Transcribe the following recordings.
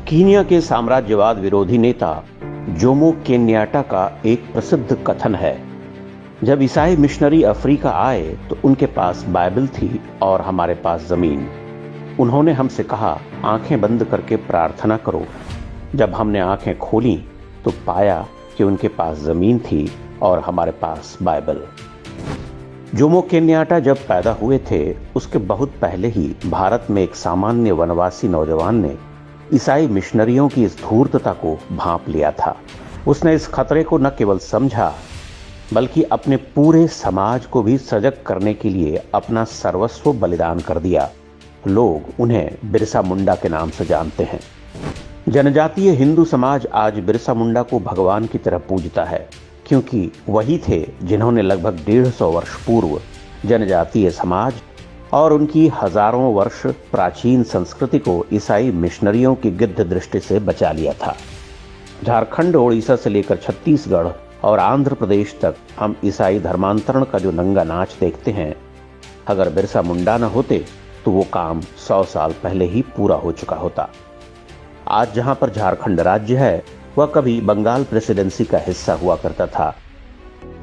Kenya के साम्राज्यवाद विरोधी नेता जोमो केन्याटा का एक प्रसिद्ध कथन है, जब ईसाई मिशनरी अफ्रीका आए तो उनके पास बाइबल थी और हमारे पास जमीन। उन्होंने हमसे कहा, आंखें बंद करके प्रार्थना करो। जब हमने आंखें खोली तो पाया कि उनके पास जमीन थी और हमारे पास बाइबल। जोमो केन्याटा जब पैदा हुए थे उसके बहुत पहले ही भारत में एक सामान्य वनवासी नौजवान ने ईसाई मिशनरियों की इस धूर्तता को भांप लिया था। उसने इस खतरे को न केवल समझा बल्कि अपने पूरे समाज को भी सजग करने के लिए अपना सर्वस्व बलिदान कर दिया। लोग उन्हें बिरसा मुंडा के नाम से जानते हैं। जनजातीय हिंदू समाज आज बिरसा मुंडा को भगवान की तरह पूजता है, क्योंकि वही थे जिन्होंने लगभग 150 वर्ष पूर्व जनजातीय समाज और उनकी हजारों वर्ष प्राचीन संस्कृति को ईसाई मिशनरियों की गिद्ध दृष्टि से बचा लिया था। झारखंड, ओडिशा से लेकर छत्तीसगढ़ और आंध्र प्रदेश तक हम ईसाई धर्मांतरण का जो नंगा नाच देखते हैं, अगर बिरसा मुंडा न होते तो वो काम 100 साल पहले ही पूरा हो चुका होता। आज जहां पर झारखंड राज्य है, वह कभी बंगाल प्रेसिडेंसी का हिस्सा हुआ करता था।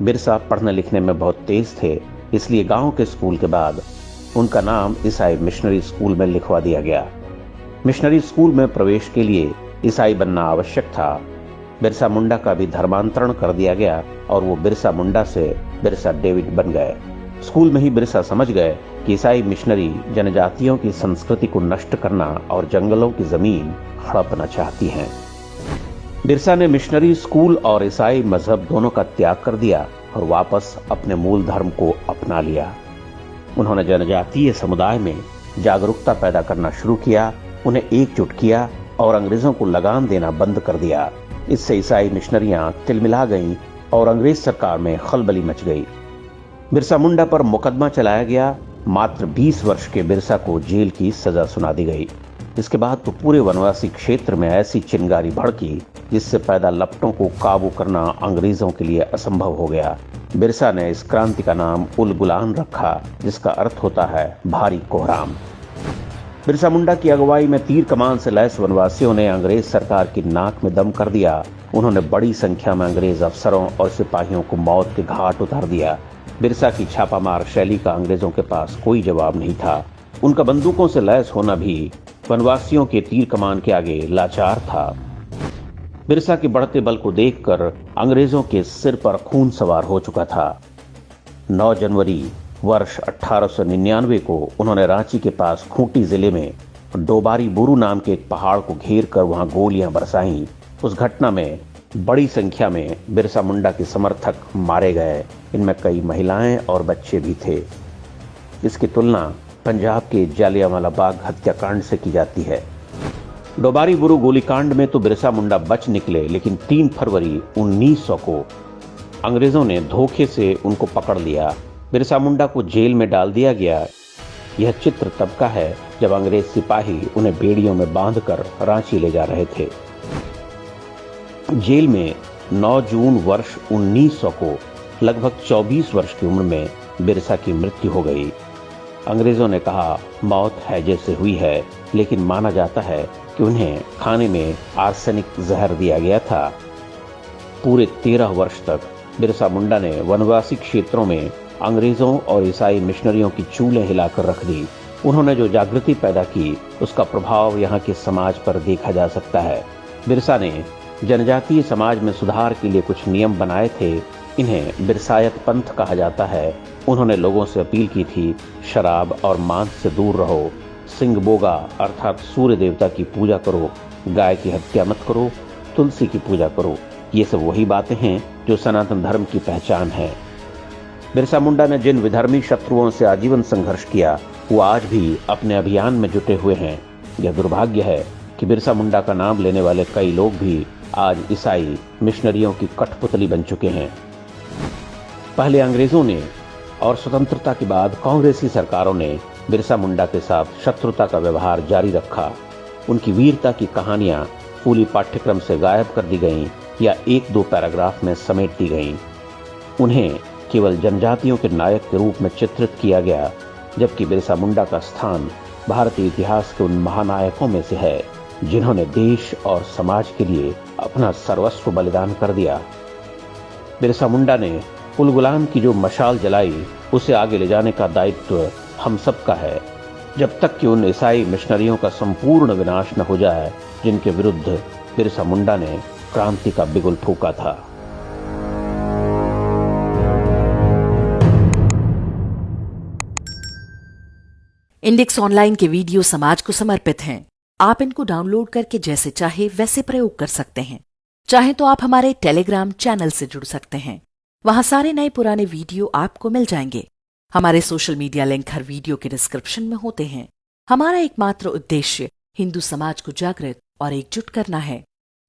बिरसा पढ़ने लिखने में बहुत तेज थे, इसलिए गांव के स्कूल के बाद उनका नाम ईसाई मिशनरी स्कूल में लिखवा दिया गया। मिशनरी स्कूल में प्रवेश के लिए ईसाई बनना आवश्यक था। बिरसा मुंडा का भी धर्मांतरण कर दिया गया और वो बिरसा मुंडा से बिरसा डेविड बन गए। स्कूल में ही बिरसा समझ गए कि ईसाई मिशनरी जनजातियों की संस्कृति को नष्ट करना और जंगलों की जमीन हड़पना चाहती हैं। बिरसा ने मिशनरी स्कूल और ईसाई मजहब दोनों का त्याग कर दिया और वापस अपने मूल धर्म को अपना लिया। उन्होंने जनजातीय समुदाय में जागरूकता पैदा करना शुरू किया, उन्हें एकजुट किया और अंग्रेजों को लगाम देना बंद कर दिया। इससे ईसाई मिशनरियां तिलमिला गईं और अंग्रेज सरकार में खलबली मच गई। बिरसा मुंडा पर मुकदमा चलाया गया। मात्र 20 वर्ष के बिरसा को जेल की सजा सुना दी गई। इसके बाद तो पूरे वनवासी क्षेत्र में ऐसी चिंगारी भड़की जिससे पैदा लपटों को काबू करना अंग्रेजों के लिए असंभव हो गया। बिरसा ने इस क्रांति का नाम उल गुलान रखा, जिसका अर्थ होता है भारी कोहराम। बिरसा मुंडा की अगुवाई में तीर कमान से लैस वनवासियों ने अंग्रेज सरकार की नाक में दम कर दिया। उन्होंने बड़ी संख्या में अंग्रेज अफसरों और सिपाहियों को मौत के घाट उतार दिया। बिरसा की छापामार शैली का अंग्रेजों के पास कोई जवाब नहीं था। उनका बंदूकों से लैस होना भी वनवासियों के तीर कमान के आगे लाचार था। बिरसा के बढ़ते बल को देखकर अंग्रेजों के सिर पर खून सवार हो चुका था। 9 जनवरी वर्ष 1899 को उन्होंने रांची के पास खूंटी जिले में डोबारी बुरू नाम के एक पहाड़ को घेर कर वहां गोलियां बरसाईं। उस घटना में बड़ी संख्या में बिरसा मुंडा के समर्थक मारे गए। इनमें कई महिलाएं और बच्चे भी थे। इसकी तुलना पंजाब के जालियांवाला बाग हत्याकांड से की जाती है। डोबारी बुरू गोलीकांड में तो बिरसा मुंडा बच निकले, लेकिन 3 फरवरी 1900 को अंग्रेजों ने धोखे से उनको पकड़ लिया। बिरसा मुंडा को जेल में डाल दिया गया। यह चित्र तब का है जब अंग्रेज सिपाही उन्हें बेड़ियों में बांधकर रांची ले जा रहे थे। जेल में 9 जून वर्ष 1900 को लगभग 24 वर्ष की उम्र में बिरसा की मृत्यु हो गई। अंग्रेजों ने कहा मौत हैजे से हुई है, लेकिन माना जाता है कि उन्हें खाने में आर्सेनिक जहर दिया गया था। पूरे 13 वर्ष तक बिरसा मुंडा ने वनवासी क्षेत्रों में अंग्रेजों और ईसाई मिशनरियों की चूल्हे हिलाकर रख दी। उन्होंने जो जागृति पैदा की, उसका प्रभाव यहाँ के समाज पर देखा जा सकता है। बिरसा ने जनजातीय समाज में सुधार के लिए कुछ नियम बनाए थे। इन्हें बिरसायत पंथ कहा जाता है। उन्होंने लोगों से अपील की थी, शराब और मांस से दूर रहो, सिंह बोगा अर्थात सूर्य देवता की पूजा करो, गाय की हत्या मत करो, तुलसी की पूजा करो। ये सब वही बातें हैं जो सनातन धर्म की पहचान है। बिरसा मुंडा ने जिन विधर्मी शत्रुओं से आजीवन संघर्ष किया, वो आज भी अपने अभियान में जुटे हुए हैं। यह दुर्भाग्य है कि बिरसा मुंडा का नाम लेने वाले कई लोग भी आज ईसाई मिशनरियों की कठपुतली बन चुके हैं। पहले अंग्रेजों ने और स्वतंत्रता के बाद कांग्रेसी सरकारों ने बिरसा मुंडा के साथ शत्रुता का व्यवहार जारी रखा। उनकी वीरता की कहानियां पूरी पाठ्यक्रम से गायब कर दी गईं या 1-2 पैराग्राफ में समेट दी गईं। उन्हें केवल जनजातियों के नायक के रूप में चित्रित किया गया, जबकि बिरसा मुंडा का स्थान भारतीय इतिहास के उन महानायकों में से है जिन्होंने देश और समाज के लिए अपना सर्वस्व बलिदान कर दिया। बिरसा मुंडा ने उलगुलान की जो मशाल जलाई, उसे आगे ले जाने का दायित्व हम सबका है, जब तक कि उन ईसाई मिशनरियों का संपूर्ण विनाश न हो जाए जिनके विरुद्ध बिरसा मुंडा ने क्रांति का बिगुल फूंका था। इंडेक्स ऑनलाइन के वीडियो समाज को समर्पित हैं। आप इनको डाउनलोड करके जैसे चाहे वैसे प्रयोग कर सकते हैं। चाहे तो आप हमारे टेलीग्राम चैनल से जुड़ सकते हैं। वहां सारे नए पुराने वीडियो आपको मिल जाएंगे। हमारे सोशल मीडिया लिंक हर वीडियो के डिस्क्रिप्शन में होते हैं। हमारा एकमात्र उद्देश्य हिंदू समाज को जागृत और एकजुट करना है।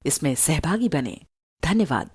इसमें सहभागी बने। धन्यवाद।